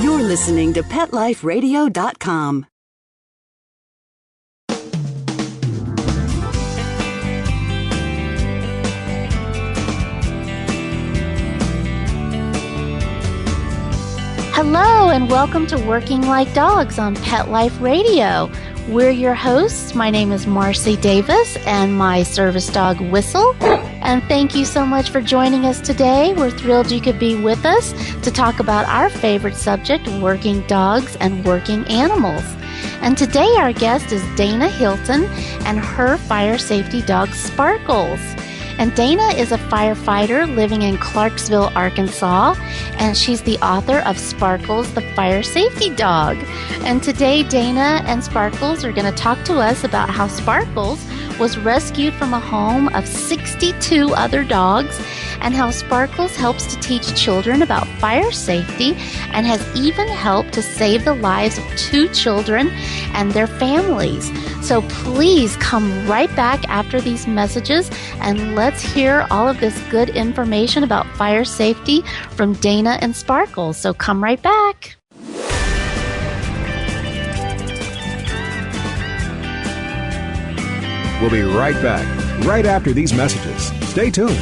You're listening to PetLifeRadio.com. Hello and welcome to Working Like Dogs on Pet Life Radio. We're your hosts. My name is Marcy Davis and my service dog Whistle. And thank you so much for joining us today. We're thrilled you could be with us to talk about our favorite subject, working dogs and working animals. And today our guest is Dana Hilton and her fire safety dog Sparkles. And Dana is a firefighter living in Clarksville, Arkansas, and she's the author of Sparkles, the Fire Safety Dog. And today, Dana and Sparkles are going to talk to us about how Sparkles was rescued from a home of 62 other dogs, and how Sparkles helps to teach children about fire safety and has even helped to save the lives of 2 children and their families. So please come right back after these messages and let's hear all of this good information about fire safety from Dana and Sparkles. So come right back. We'll be right back, right after these messages. Stay tuned.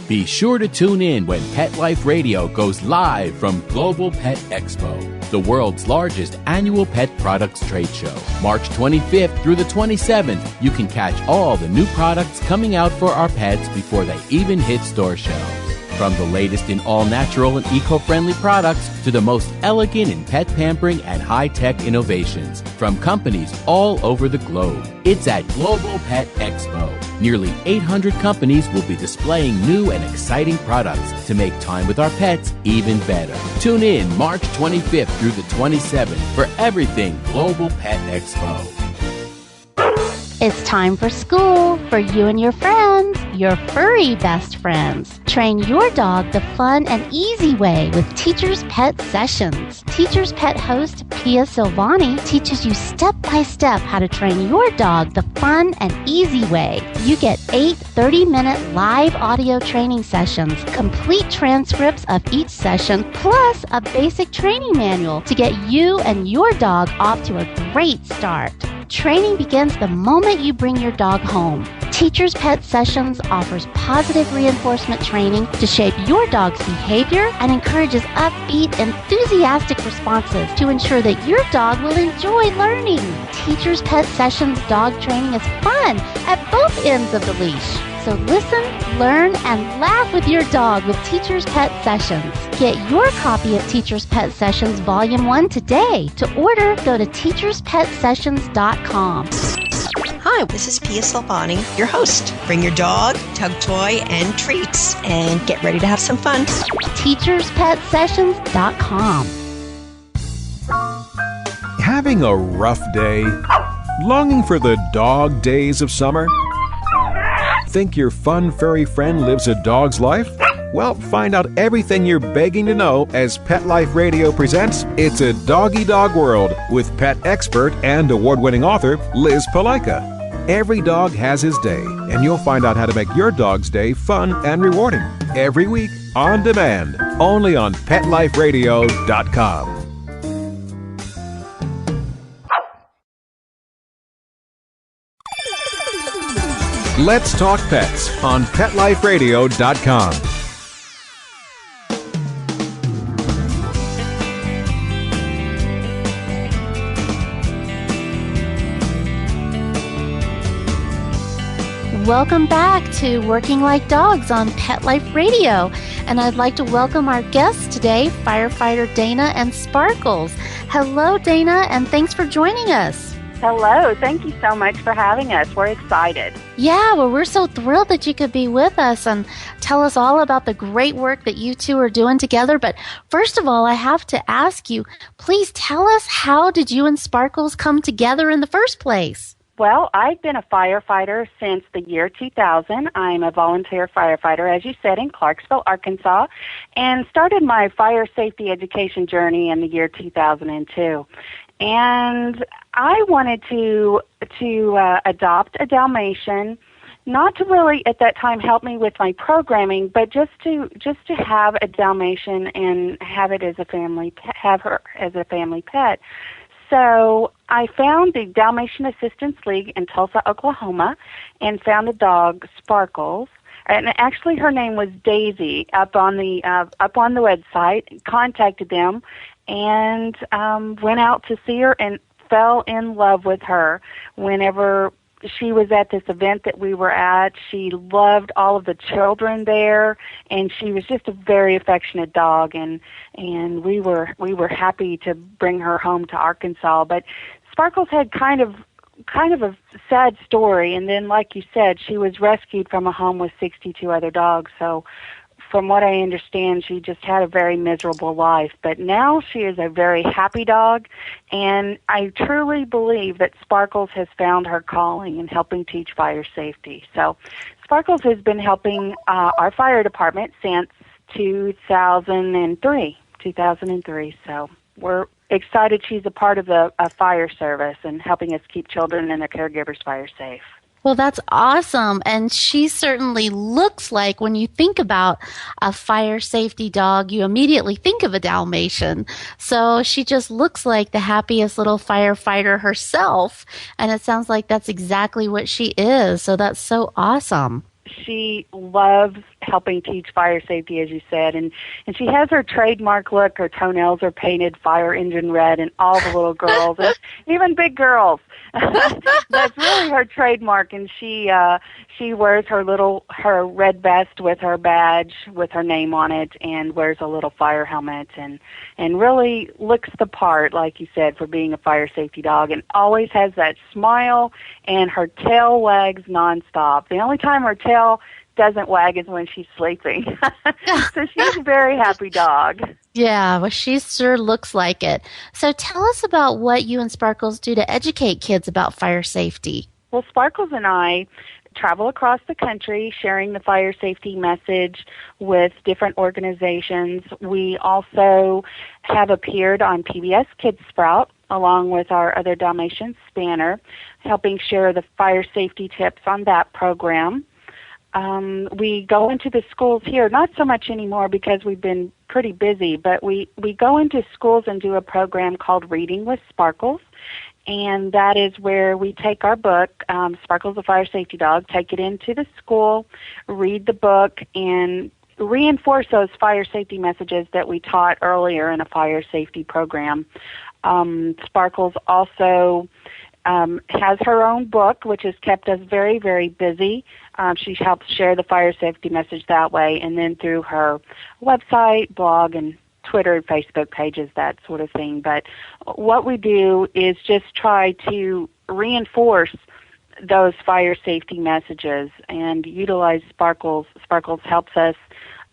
Be sure to tune in when Pet Life Radio goes live from Global Pet Expo, the world's largest annual pet products trade show. March 25th through the 27th, you can catch all the new products coming out for our pets before they even hit store shelves. From the latest in all-natural and eco-friendly products to the most elegant in pet pampering and high-tech innovations from companies all over the globe. It's at Global Pet Expo. Nearly 800 companies will be displaying new and exciting products to make time with our pets even better. Tune in March 25th through the 27th for everything Global Pet Expo. It's time for school for you and your friends, your furry best friends. Train your dog the fun and easy way with Teacher's Pet Sessions. Teacher's Pet host Pia Silvani teaches you step-by-step how to train your dog the fun and easy way. You get 8 30-minute live audio training sessions, complete transcripts of each session, plus a basic training manual to get you and your dog off to a great start. Training begins the moment you bring your dog home. Teacher's Pet Sessions offers positive reinforcement training to shape your dog's behavior and encourages upbeat, enthusiastic responses to ensure that your dog will enjoy learning. Teacher's Pet Sessions dog training is fun at both ends of the leash. So listen, learn, and laugh with your dog with Teacher's Pet Sessions. Get your copy of Teacher's Pet Sessions Volume 1 today. To order, go to teacherspetsessions.com. Hi, this is Pia Silvani, your host. Bring your dog, tug toy, and treats, and get ready to have some fun. teacherspetsessions.com. Having a rough day? Longing for the dog days of summer? Think your fun furry friend lives a dog's life? Well, find out everything you're begging to know as Pet Life Radio presents It's a Doggy Dog World with pet expert and award-winning author Liz Palaika. Every dog has his day, and you'll find out how to make your dog's day fun and rewarding. Every week, on demand, only on PetLifeRadio.com. Let's Talk Pets on PetLifeRadio.com. Welcome back to Working Like Dogs on Pet Life Radio. And I'd like to welcome our guests today, firefighter Dana and Sparkles. Hello, Dana, and thanks for joining us. Hello. Thank you so much for having us. We're excited. Yeah, well, we're so thrilled that you could be with us and tell us all about the great work that you two are doing together. But first of all, I have to ask you, please tell us, how did you and Sparkles come together in the first place? Well, I've been a firefighter since the year 2000. I'm a volunteer firefighter, as you said, in Clarksville, Arkansas, and started my fire safety education journey in the year 2002. And I wanted to adopt a Dalmatian not to really at that time help me with my programming, but just to have a Dalmatian and have it as a family, have her as a family pet. So I found the Dalmatian Assistance League in Tulsa, Oklahoma, and found a dog, Sparkles. And actually, her name was Daisy. Up on the website, contacted them, and went out to see her and fell in love with her. Whenever she was at this event that we were at, she loved all of the children there, and she was just a very affectionate dog. And we were happy to bring her home to Arkansas. But Sparkles had kind of a sad story, and then, like you said, she was rescued from a home with 62 other dogs. So from what I understand, she just had a very miserable life. But now she is a very happy dog, and I truly believe that Sparkles has found her calling in helping teach fire safety. So Sparkles has been helping our fire department since 2003. So we're excited she's a part of the fire service and helping us keep children and their caregivers fire safe. Well, that's awesome. And she certainly looks like, when you think about a fire safety dog, you immediately think of a Dalmatian. So she just looks like the happiest little firefighter herself. And it sounds like that's exactly what she is. So that's so awesome. She loves helping teach fire safety, as you said, and she has her trademark look. Her toenails are painted fire engine red, and all the little girls, and even big girls. That's really her trademark, and she wears her red vest with her badge with her name on it, and wears a little fire helmet, and really looks the part, like you said, for being a fire safety dog, and always has that smile, and her tail wags nonstop. The only time her tail doesn't wag is when she's sleeping. So she's a very happy dog. Yeah, well, she sure looks like it. So tell us about what you and Sparkles do to educate kids about fire safety. Well, Sparkles and I travel across the country sharing the fire safety message with different organizations. We also have appeared on PBS Kids Sprout along with our other Dalmatian Spanner, helping share the fire safety tips on that program. We go into the schools here, not so much anymore because we've been pretty busy, but we go into schools and do a program called Reading with Sparkles, and that is where we take our book, Sparkles the Fire Safety Dog, take it into the school, read the book, and reinforce those fire safety messages that we taught earlier in a fire safety program. Sparkles also has her own book, which has kept us very, very busy. She helps share the fire safety message that way, and then through her website, blog, and Twitter and Facebook pages, that sort of thing. But what we do is just try to reinforce those fire safety messages and utilize Sparkles. Sparkles helps us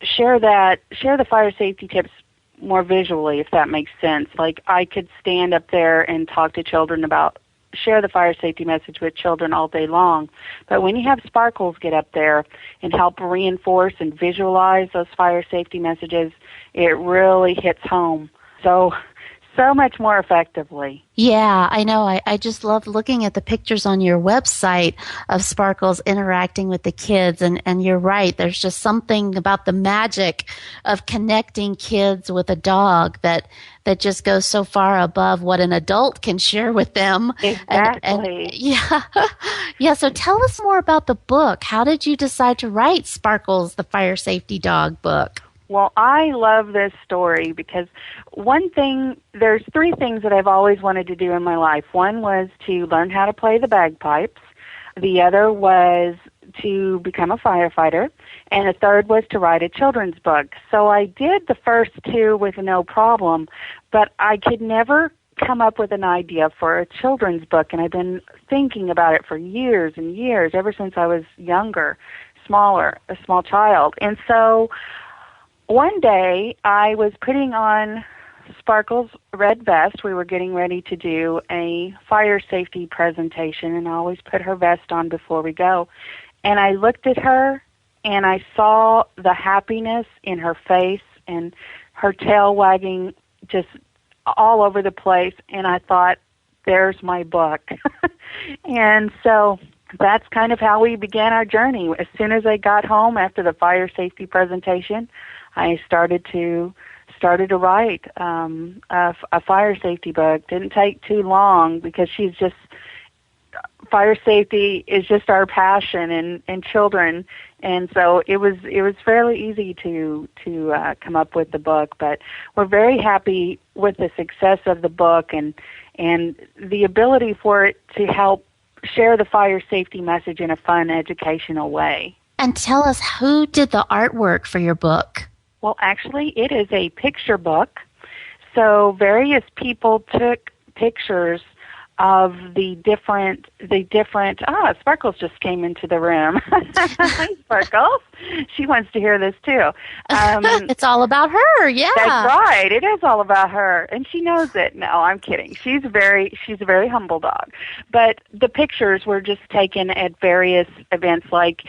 share the fire safety tips more visually, if that makes sense. Like, I could stand up there and talk to children share the fire safety message with children all day long. But when you have Sparkles get up there and help reinforce and visualize those fire safety messages, it really hits home so much more effectively. Yeah, I know. I just love looking at the pictures on your website of Sparkles interacting with the kids. And you're right. There's just something about the magic of connecting kids with a dog that just goes so far above what an adult can share with them. Exactly. Yeah. Yeah. So tell us more about the book. How did you decide to write Sparkles, the Fire Safety Dog book? Well, I love this story because there's three things that I've always wanted to do in my life. One was to learn how to play the bagpipes. The other was to become a firefighter. And the third was to write a children's book. So I did the first two with no problem, but I could never come up with an idea for a children's book. And I've been thinking about it for years and years, ever since I was a small child. And so one day, I was putting on Sparkles' red vest. We were getting ready to do a fire safety presentation, and I always put her vest on before we go. And I looked at her, and I saw the happiness in her face and her tail wagging just all over the place, and I thought, there's my book. And so that's kind of how we began our journey. As soon as I got home after the fire safety presentation, I started to write a fire safety book. Didn't take too long because fire safety is just our passion and children, and so it was fairly easy to come up with the book. But we're very happy with the success of the book and the ability for it to help share the fire safety message in a fun, educational way. And tell us, who did the artwork for your book? Well, actually, it is a picture book. So various people took pictures of the different, Sparkles just came into the room. Hi, Sparkles. She wants to hear this too. It's all about her, yeah. That's right. It is all about her, and she knows it. No, I'm kidding. She's a very humble dog. But the pictures were just taken at various events, like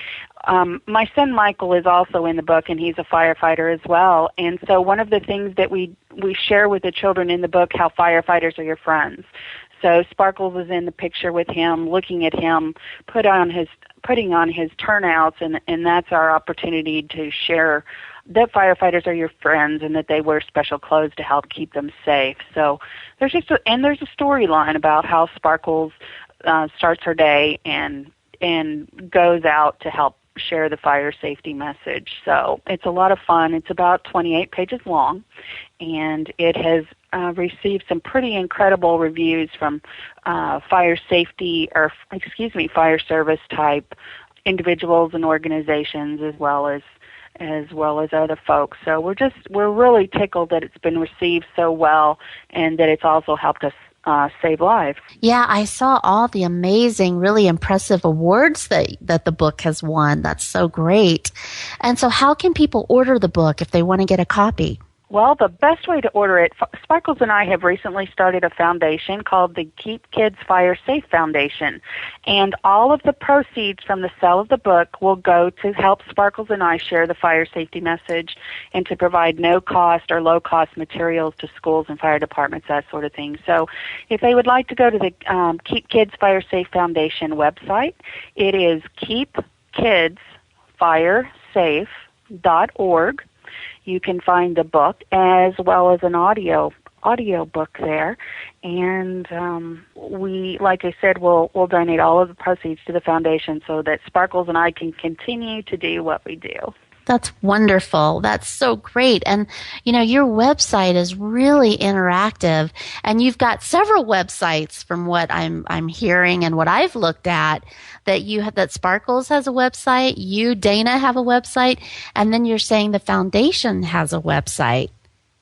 my son Michael is also in the book, and he's a firefighter as well. And so one of the things that we share with the children in the book, how firefighters are your friends. So Sparkles is in the picture with him, looking at him, putting on his turnouts, and that's our opportunity to share that firefighters are your friends and that they wear special clothes to help keep them safe. So there's there's a storyline about how Sparkles starts her day and goes out to help share the fire safety message. So it's a lot of fun. It's about 28 pages long, and it has received some pretty incredible reviews from fire service type individuals and organizations, as well as other folks. So we're really tickled that it's been received so well, and that it's also helped us save lives. Yeah, I saw all the amazing, really impressive awards that the book has won. That's so great. And so how can people order the book if they want to get a copy? Well, the best way to order it, Sparkles and I have recently started a foundation called the Keep Kids Fire Safe Foundation. And all of the proceeds from the sale of the book will go to help Sparkles and I share the fire safety message and to provide no-cost or low-cost materials to schools and fire departments, that sort of thing. So if they would like to go to the Keep Kids Fire Safe Foundation website, it is keepkidsfiresafe.org. You can find the book as well as an audio book there, and we, like I said, we'll donate all of the proceeds to the foundation so that Sparkles and I can continue to do what we do. That's wonderful. That's so great. And, your website is really interactive, and you've got several websites from what I'm hearing and what I've looked at, that Sparkles has a website, you, Dana, have a website, and then you're saying the foundation has a website.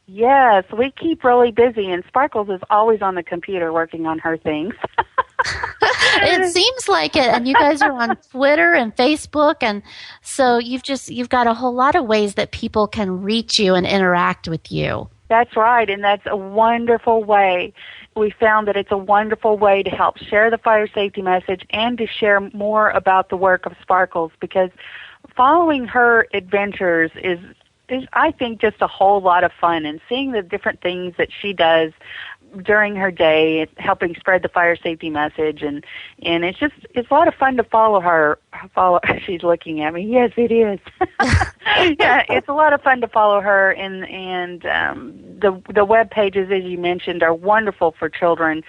Yes, we keep really busy, and Sparkles is always on the computer working on her things. It seems like it. And you guys are on Twitter and Facebook, and so you've got a whole lot of ways that people can reach you and interact with you. That's right, and that's a wonderful way. We found that it's a wonderful way to help share the fire safety message and to share more about the work of Sparkles, because following her adventures is I think just a whole lot of fun, and seeing the different things that she does during her day, helping spread the fire safety message, and it's a lot of fun to follow her. She's looking at me. Yes, it is. Yeah, it's a lot of fun to follow her, and the web pages, as you mentioned, are wonderful for children.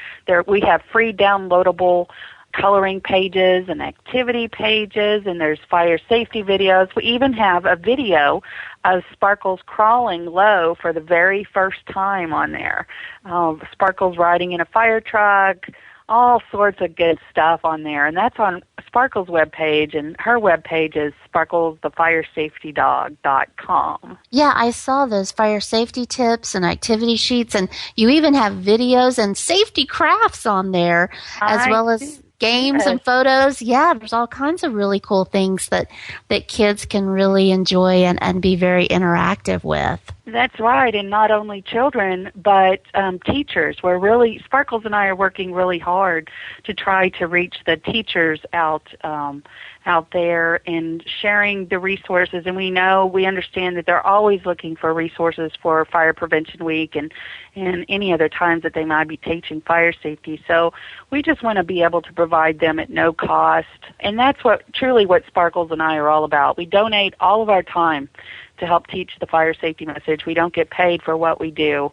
We have free downloadable coloring pages and activity pages, and there's fire safety videos. We even have a video of Sparkles crawling low for the very first time on there. Sparkles riding in a fire truck, all sorts of good stuff on there. And that's on Sparkles' webpage, and her webpage is sparklesthefirесafetydog.com. Yeah, I saw those fire safety tips and activity sheets, and you even have videos and safety crafts on there, as well as games and photos. Yeah, there's all kinds of really cool things that kids can really enjoy and be very interactive with. That's right, and not only children, but teachers. Sparkles and I are working really hard to try to reach the teachers out out there and sharing the resources. And we understand that they're always looking for resources for Fire Prevention Week and any other times that they might be teaching fire safety. So we just want to be able to provide them at no cost. And that's truly what Sparkles and I are all about. We donate all of our time to help teach the fire safety message. We don't get paid for what we do.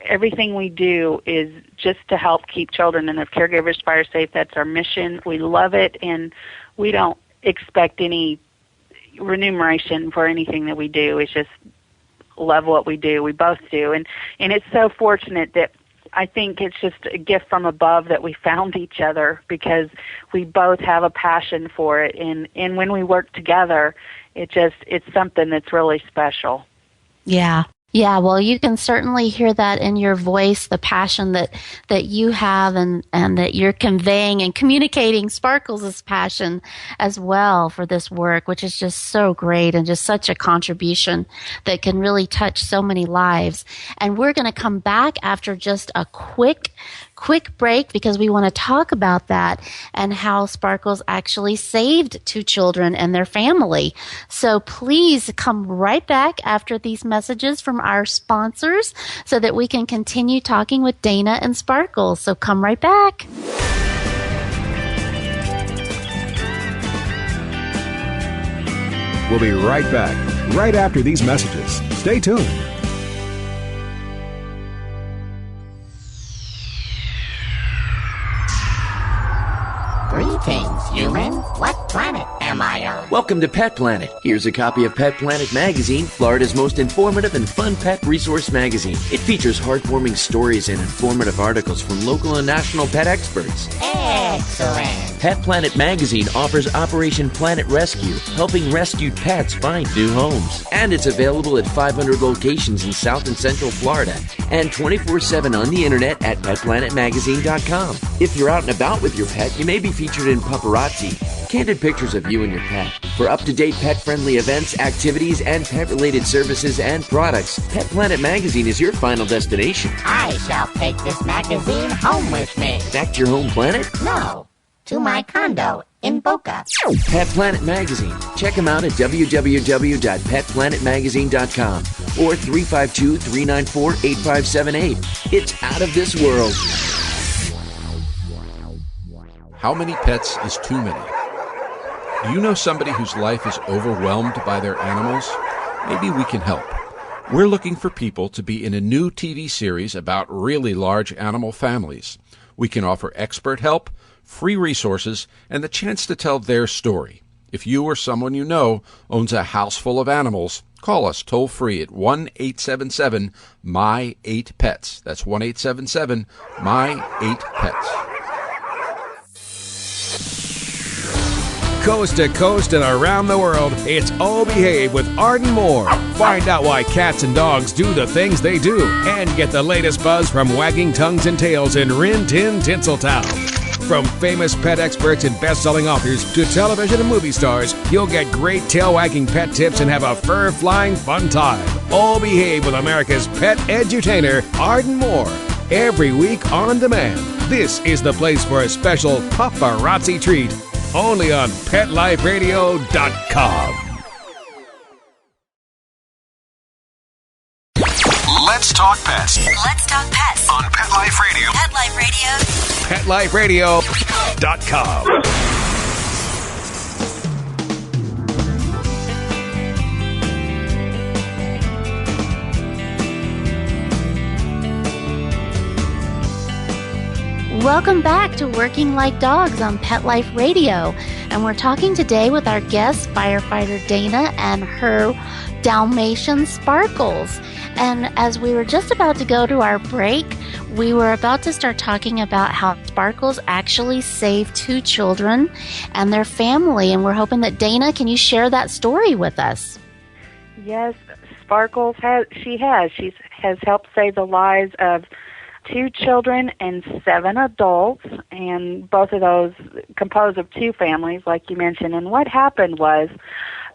Everything we do is just to help keep children and their caregivers fire safe. That's our mission. We love it, and we don't expect any remuneration for anything that we do. It's just love what we do. We both do. And it's so fortunate that I think it's just a gift from above that we found each other, because we both have a passion for it. And when we work together, it's something that's really special. Yeah. Yeah, well, you can certainly hear that in your voice, the passion that you have and that you're conveying and communicating Sparkles' passion as well for this work, which is just so great and just such a contribution that can really touch so many lives. And we're going to come back after just a quick break, because we want to talk about that and how Sparkles actually saved 2 children and their family. So please come right back after these messages from our sponsors so that we can continue talking with Dana and Sparkles. So come right back. We'll be right back, right after these messages. Stay tuned. Greetings, humans. What planet am I on? Welcome to Pet Planet. Here's a copy of Pet Planet Magazine, Florida's most informative and fun pet resource magazine. It features heartwarming stories and informative articles from local and national pet experts. Excellent. Pet Planet Magazine offers Operation Planet Rescue, helping rescued pets find new homes. And it's available at 500 locations in South and Central Florida and 24/7 on the internet at petplanetmagazine.com. If you're out and about with your pet, you may be featured in Paparazzi, candid pictures of you and your pet. For up-to-date pet-friendly events, activities, and pet-related services and products, Pet Planet Magazine is your final destination. I shall take this magazine home with me. Back to your home planet? No, to my condo in Boca. Pet Planet Magazine. Check them out at www.petplanetmagazine.com or 352-394-8578. It's out of this world. How many pets is too many? Do you know somebody whose life is overwhelmed by their animals? Maybe we can help. We're looking for people to be in a new TV series about really large animal families. We can offer expert help, free resources, and the chance to tell their story. If you or someone you know owns a house full of animals, call us toll-free at 1-877-MY-8-PETS. That's 1-877-MY-8-PETS. Coast to coast and around the world, it's Oh Behave with Arden Moore. Find out why cats and dogs do the things they do, and get the latest buzz from wagging tongues and tails in Rin Tin Tinseltown. From famous pet experts and best-selling authors to television and movie stars, you'll get great tail-wagging pet tips and have a fur-flying fun time. Oh Behave with America's pet edutainer, Arden Moore. Every week on demand. This is the place for a special paparazzi treat. Only on PetLifeRadio.com. Let's talk pets. Let's talk pets On Pet Life Radio. Pet Life Radio. PetLifeRadio.com. Welcome back to Working Like Dogs on Pet Life Radio. And we're talking today with our guest, firefighter Dana, and her Dalmatian Sparkles. And as we were just about to go to our break, we were about to start talking about how Sparkles actually saved 2 children and their family. And we're hoping that Dana, can you share that story with us? Yes, Sparkles has helped save the lives of 2 children and 7 adults, and both of those composed of 2 families, like you mentioned. And what happened was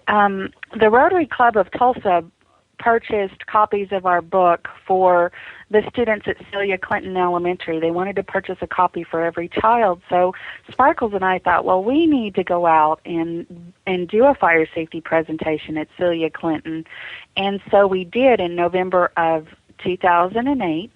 the Rotary Club of Tulsa purchased copies of our book for the students at Celia Clinton Elementary. They wanted to purchase a copy for every child. So Sparkles and I thought, well, we need to go out and do a fire safety presentation at Celia Clinton. And so we did in November of 2008.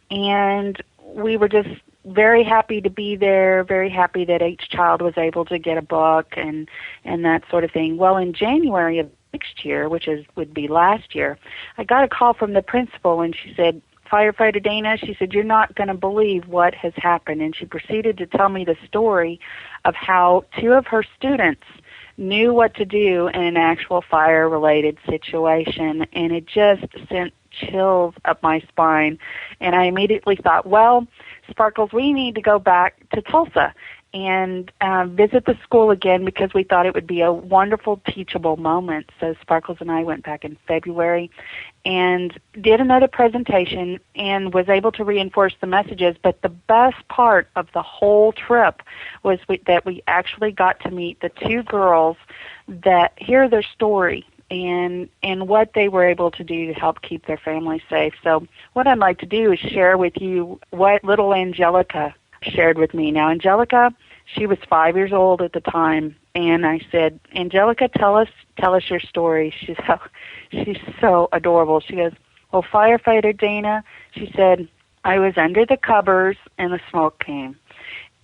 And we were just very happy to be there, very happy that each child was able to get a book and that sort of thing. Well, in January of next year, which would be last year, I got a call from the principal, and she said, Firefighter Dana, she said, you're not going to believe what has happened. And she proceeded to tell me the story of how two of her students knew what to do in an actual fire-related situation, and it just sent chills up my spine. And I immediately thought, well, Sparkles, we need to go back to Tulsa and visit the school again, because we thought it would be a wonderful teachable moment. So Sparkles and I went back in February and did another presentation and was able to reinforce the messages. But the best part of the whole trip was that we actually got to meet the two girls that hear their story and what they were able to do to help keep their family safe. So what I'd like to do is share with you what little Angelica shared with me. Now, Angelica, she was 5 years old at the time, and I said, Angelica, tell us your story. She's so adorable. She goes, well, Firefighter Dana, she said, I was under the covers and the smoke came.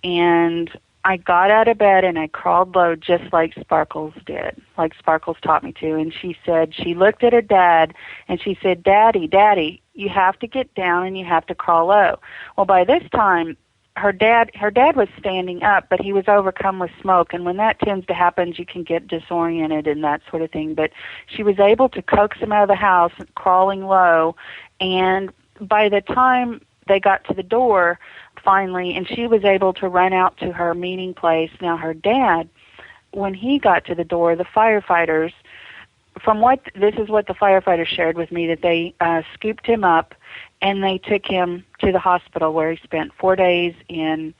And I got out of bed and I crawled low just like Sparkles did, like Sparkles taught me to. And she said, she looked at her dad and she said, Daddy, you have to get down and you have to crawl low. Well, by this time, her dad was standing up, but he was overcome with smoke. And when that tends to happen, you can get disoriented and that sort of thing. But she was able to coax him out of the house, crawling low. And by the time they got to the door, finally, and she was able to run out to her meeting place. Now, her dad, when he got to the door, the firefighters, this is what the firefighters shared with me, that they scooped him up and they took him to the hospital, where he spent 4 days in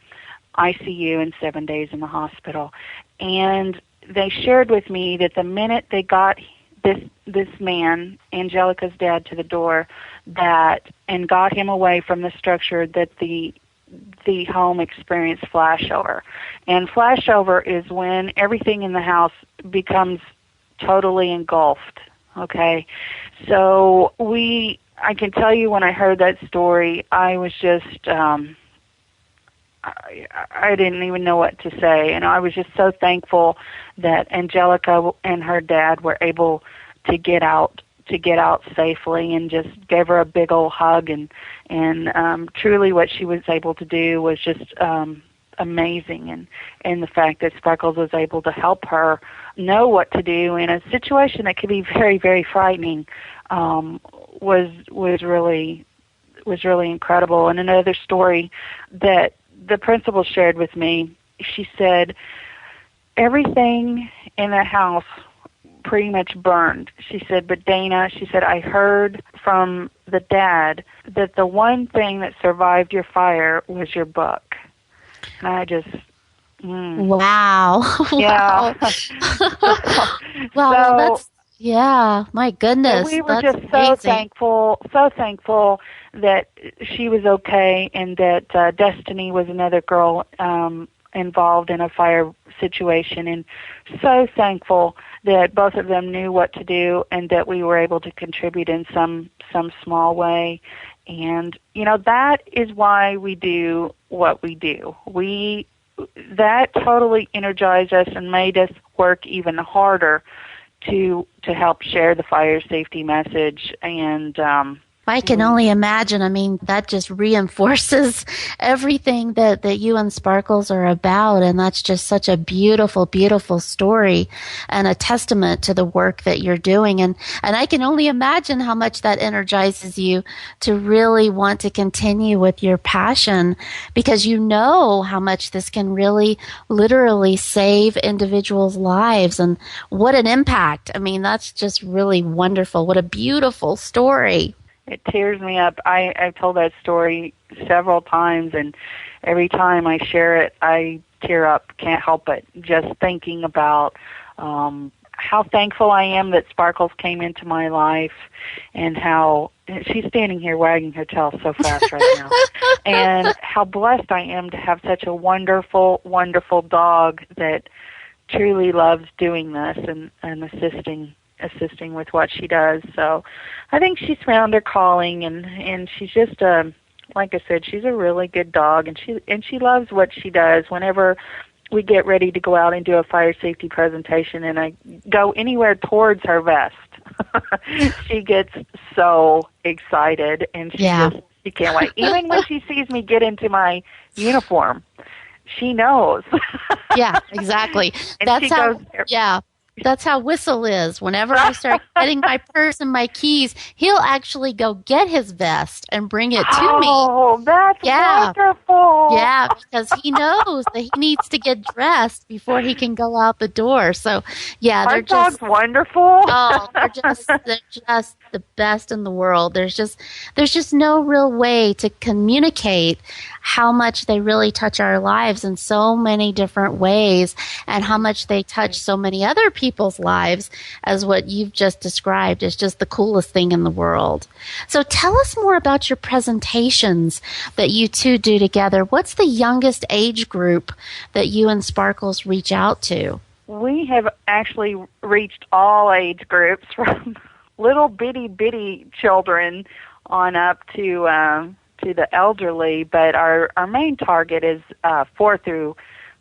ICU and 7 days in the hospital. And they shared with me that the minute they got this man, Angelica's dad, to the door, and got him away from the structure, that the home experienced flashover. And flashover is when everything in the house becomes totally engulfed. Okay, so I can tell you, when I heard that story, I was just I didn't even know what to say, and I was just so thankful that Angelica and her dad were able to get out safely, and just gave her a big old hug, and truly what she was able to do was just amazing, and the fact that Sparkles was able to help her know what to do in a situation that could be very, very frightening was really incredible. And another story that the principal shared with me, she said, everything in the house pretty much burned. She said, but Dana, she said, I heard from the dad that the one thing that survived your fire was your book. And I just... Wow. Yeah. Wow, my goodness. We were that's just so thankful that she was okay, and that Destiny was another girl involved in a fire situation, and so thankful that both of them knew what to do, and that we were able to contribute in some small way. And, that is why we do what we do. That totally energized us and made us work even harder to help share the fire safety message. And I can only imagine. I mean, that just reinforces everything that you and Sparkles are about. And that's just such a beautiful, beautiful story and a testament to the work that you're doing. And I can only imagine how much that energizes you to really want to continue with your passion, because you know how much this can really literally save individuals' lives, and what an impact. I mean, that's just really wonderful. What a beautiful story. It tears me up. I've told that story several times, and every time I share it, I tear up. Can't help it. Just thinking about how thankful I am that Sparkles came into my life, and how she's standing here wagging her tail so fast right now, and how blessed I am to have such a wonderful, wonderful dog that truly loves doing this and assisting with what she does. So I think she's found her calling, and she's just like I said, she's a really good dog, and she loves what she does. Whenever we get ready to go out and do a fire safety presentation and I go anywhere towards her vest, she gets so excited, and she can't wait. Even when she sees me get into my uniform, she knows. Yeah, exactly. That's how Whistle is. Whenever I start getting my purse and my keys, he'll actually go get his vest and bring it to me. Oh, that's wonderful. Yeah, because he knows that he needs to get dressed before he can go out the door. So, yeah, they're just wonderful. Oh, they're just the best in the world. There's just no real way to communicate how much they really touch our lives in so many different ways, and how much they touch so many other people's lives, as what you've just described is just the coolest thing in the world. So tell us more about your presentations that you two do together. What's the youngest age group that you and Sparkles reach out to? We have actually reached all age groups, from little bitty children on up to the elderly, but our main target is 4 through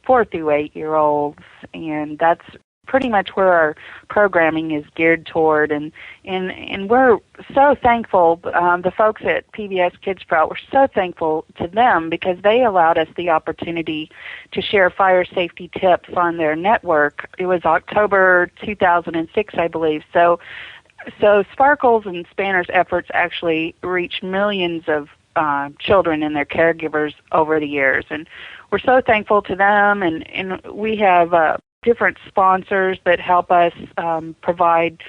8-year-olds, and that's pretty much where our programming is geared toward, and we're so thankful. The folks at PBS Kids Sprout, we're so thankful to them, because they allowed us the opportunity to share fire safety tips on their network. It was October 2006, I believe. So Sparkles and Spanner's efforts actually reached millions of children and their caregivers over the years, and we're so thankful to them. And we have different sponsors that help us provide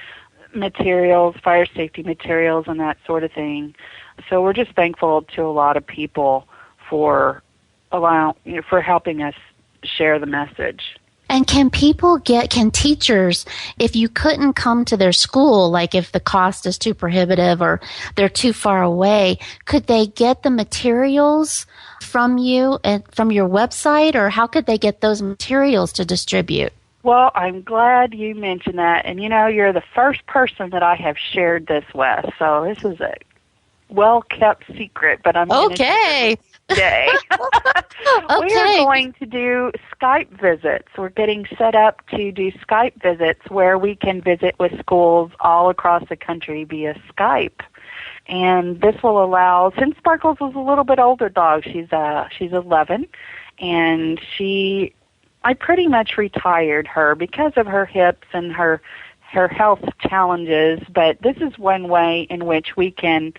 materials, fire safety materials, and that sort of thing. So we're just thankful to a lot of people for helping us share the message. And can teachers, if you couldn't come to their school, like if the cost is too prohibitive or they're too far away, could they get the materials from you and from your website, or how could they get those materials to distribute? Well, I'm glad you mentioned that. And, you're the first person that I have shared this with, so this is a well-kept secret, but I'm okay. Today. Okay. We are going to do Skype visits. We're getting set up to do Skype visits where we can visit with schools all across the country via Skype. And this will allow, since Sparkles is a little bit older dog, she's 11, and I pretty much retired her because of her hips and her health challenges, but this is one way in which we can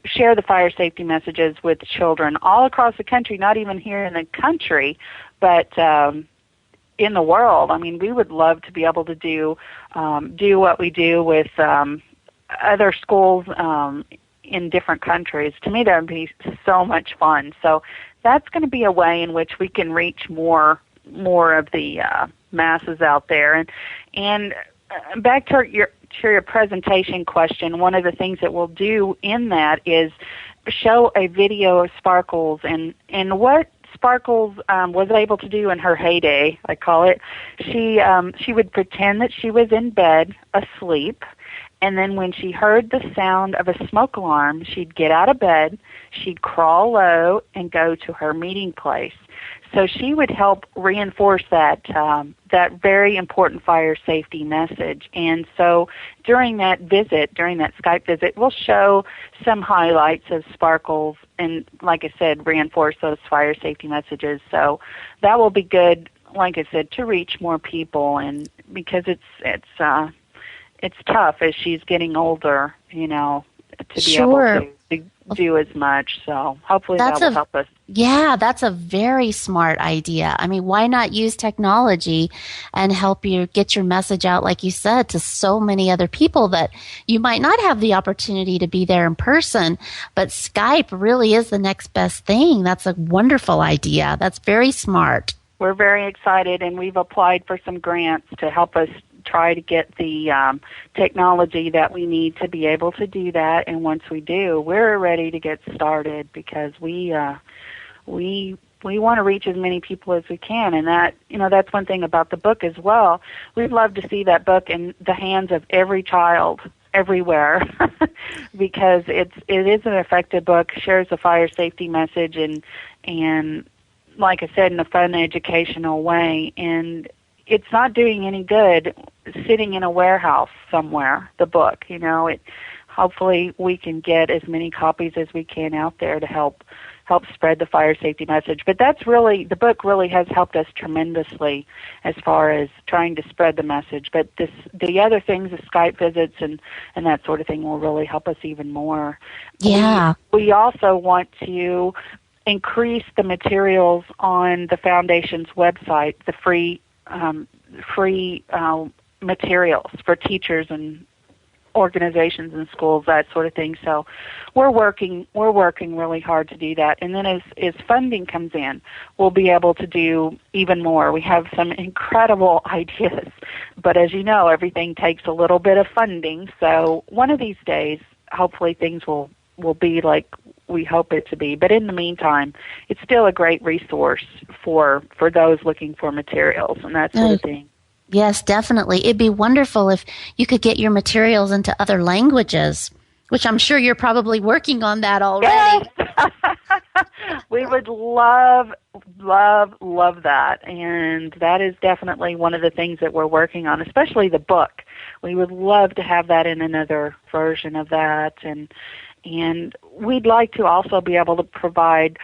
share the fire safety messages with children all across the country, not even here in the country, but in the world. I mean, we would love to be able to do what we do with other schools in different countries. To me, that would be so much fun. So that's going to be a way in which we can reach more of the masses out there. And back to your presentation question, one of the things that we'll do in that is show a video of Sparkles and what Sparkles was able to do in her heyday, I call it. She would pretend that she was in bed asleep, and then when she heard the sound of a smoke alarm, she'd get out of bed, she'd crawl low and go to her meeting place. So she would help reinforce that very important fire safety message. And so during that Skype visit, we'll show some highlights of Sparkles and, like I said, reinforce those fire safety messages. So that will be good, like I said, to reach more people, and because it's tough as she's getting older, to be able to do as much. So hopefully that will help us. Yeah, that's a very smart idea. I mean, why not use technology and help you get your message out, like you said, to so many other people that you might not have the opportunity to be there in person, but Skype really is the next best thing. That's a wonderful idea. That's very smart. we're very excited, and we've applied for some grants to help us try to get the technology that we need to be able to do that. And once we do, we're ready to get started, because we want to reach as many people as we can. And that, that's one thing about the book as well. We'd love to see that book in the hands of every child everywhere, because it is an effective book, shares a fire safety message, and like I said, in a fun, educational way. And it's not doing any good sitting in a warehouse somewhere, the book. Hopefully we can get as many copies as we can out there to help spread the fire safety message. But the book really has helped us tremendously as far as trying to spread the message. But the other things, the Skype visits and that sort of thing, will really help us even more. Yeah. We also want to increase the materials on the Foundation's website, the free materials for teachers and organizations and schools, that sort of thing. So we're working really hard to do that. And then as funding comes in, we'll be able to do even more. We have some incredible ideas, but as you know, everything takes a little bit of funding. So one of these days, hopefully things will be like we hope it to be. But in the meantime, it's still a great resource for those looking for materials and that sort of thing. Yes, definitely. It'd be wonderful if you could get your materials into other languages, which I'm sure you're probably working on that already. Yes. We would love that. And that is definitely one of the things that we're working on, especially the book. We would love to have that in another version of that. And we'd like to also be able to provide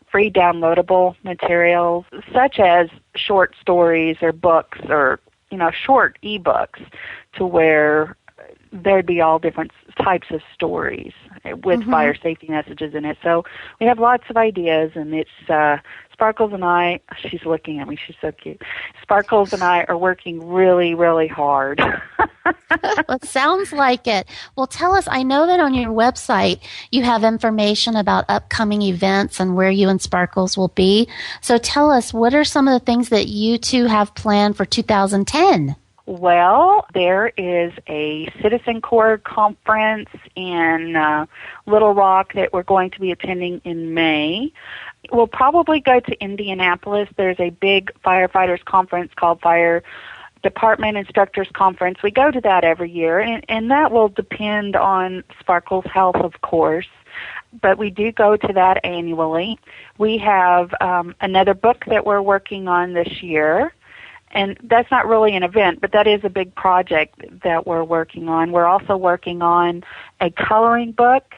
free downloadable materials, such as short stories or books or, short ebooks, to where there'd be all different types of stories with fire safety messages in it. So we have lots of ideas, and it's Sparkles and I, she's looking at me, she's so cute. Sparkles and I are working really, really hard. Well, it sounds like it. Well, tell us, I know that on your website you have information about upcoming events and where you and Sparkles will be. So tell us, what are some of the things that you two have planned for 2010? Well, there is a Citizen Corps conference in Little Rock that we're going to be attending in May. We'll probably go to Indianapolis. There's a big firefighters conference called Fire Department Instructors Conference. We go to that every year, and that will depend on Sparkle's health, of course, but we do go to that annually. We have another book that we're working on this year, and that's not really an event, but that is a big project that we're working on. We're also working on a coloring book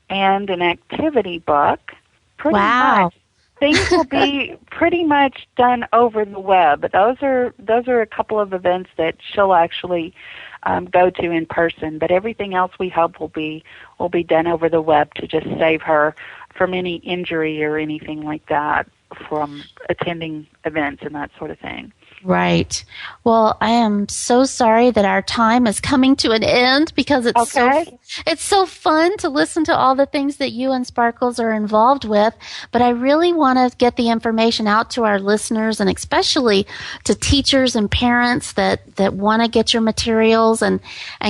and an activity book. Pretty much. Things will be pretty much done over the web. But those are a couple of events that she'll actually go to in person. But everything else we hope will be done over the web to just save her from any injury or anything like that from attending events and that sort of thing. Right. Well, I am so sorry that our time is coming to an end, because it's so fun to listen to all the things that you and Sparkles are involved with. But I really want to get the information out to our listeners, and especially to teachers and parents that want to get your materials and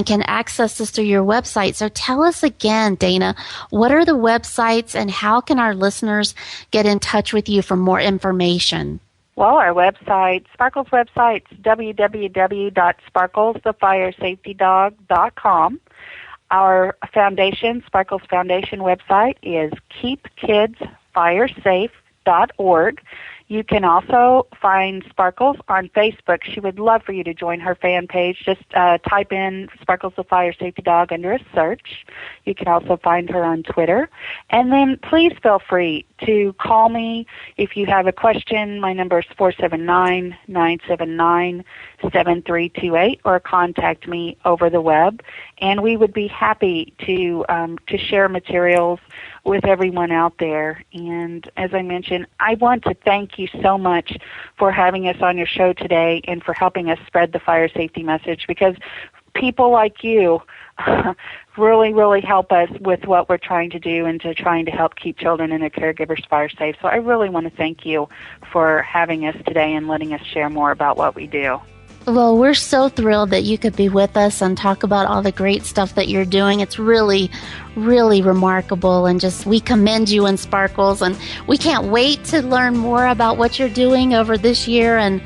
can access this through your website. So tell us again, Dana, what are the websites and how can our listeners get in touch with you for more information? Well, our website, Sparkle's website, is www.sparklesthefiresafetydog.com. Our foundation, Sparkles Foundation website, is keepkidsfiresafe.org. You can also find Sparkles on Facebook. She would love for you to join her fan page. Just type in Sparkles the Fire Safety Dog under a search. You can also find her on Twitter. And then please feel free to call me if you have a question. My number is 479-979-7328, or contact me over the web. And we would be happy to share materials with everyone out there. And as I mentioned, I want to thank you so much for having us on your show today and for helping us spread the fire safety message, because people like you really, really help us with what we're trying to do and to trying to help keep children and their caregivers fire safe. So I really want to thank you for having us today and letting us share more about what we do. Well, we're so thrilled that you could be with us and talk about all the great stuff that you're doing. It's really, really remarkable, and just we commend you and Sparkles, and we can't wait to learn more about what you're doing over this year, and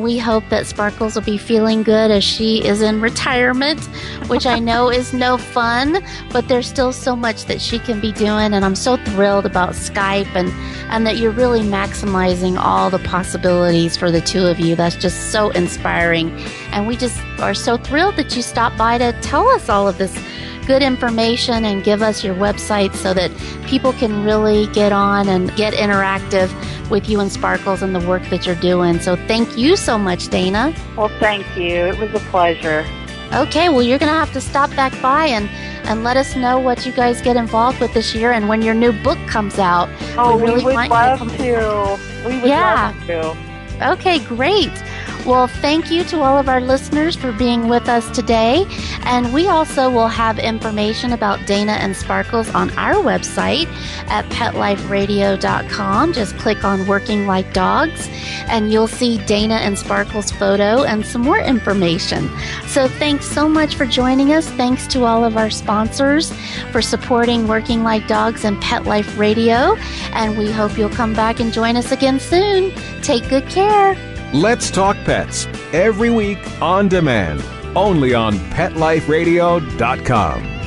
we hope that Sparkles will be feeling good as she is in retirement, which I know is no fun, but there's still so much that she can be doing, and I'm so thrilled about Skype and that you're really maximizing all the possibilities for the two of you. That's just so inspiring, and we just are so thrilled that you stopped by to tell us all of this good information and give us your website so that people can really get on and get interactive with you and Sparkles and the work that you're doing. So thank you so much, Dana. Well, thank you. It was a pleasure. Okay, well, you're going to have to stop back by and let us know what you guys get involved with this year and when your new book comes out. Oh, we really would want love you to. We would love to. Okay, great. Well, thank you to all of our listeners for being with us today. And we also will have information about Dana and Sparkles on our website at PetLifeRadio.com. Just click on Working Like Dogs, and you'll see Dana and Sparkles' photo and some more information. So thanks so much for joining us. Thanks to all of our sponsors for supporting Working Like Dogs and Pet Life Radio. And we hope you'll come back and join us again soon. Take good care. Let's Talk Pets, every week on demand, only on PetLifeRadio.com.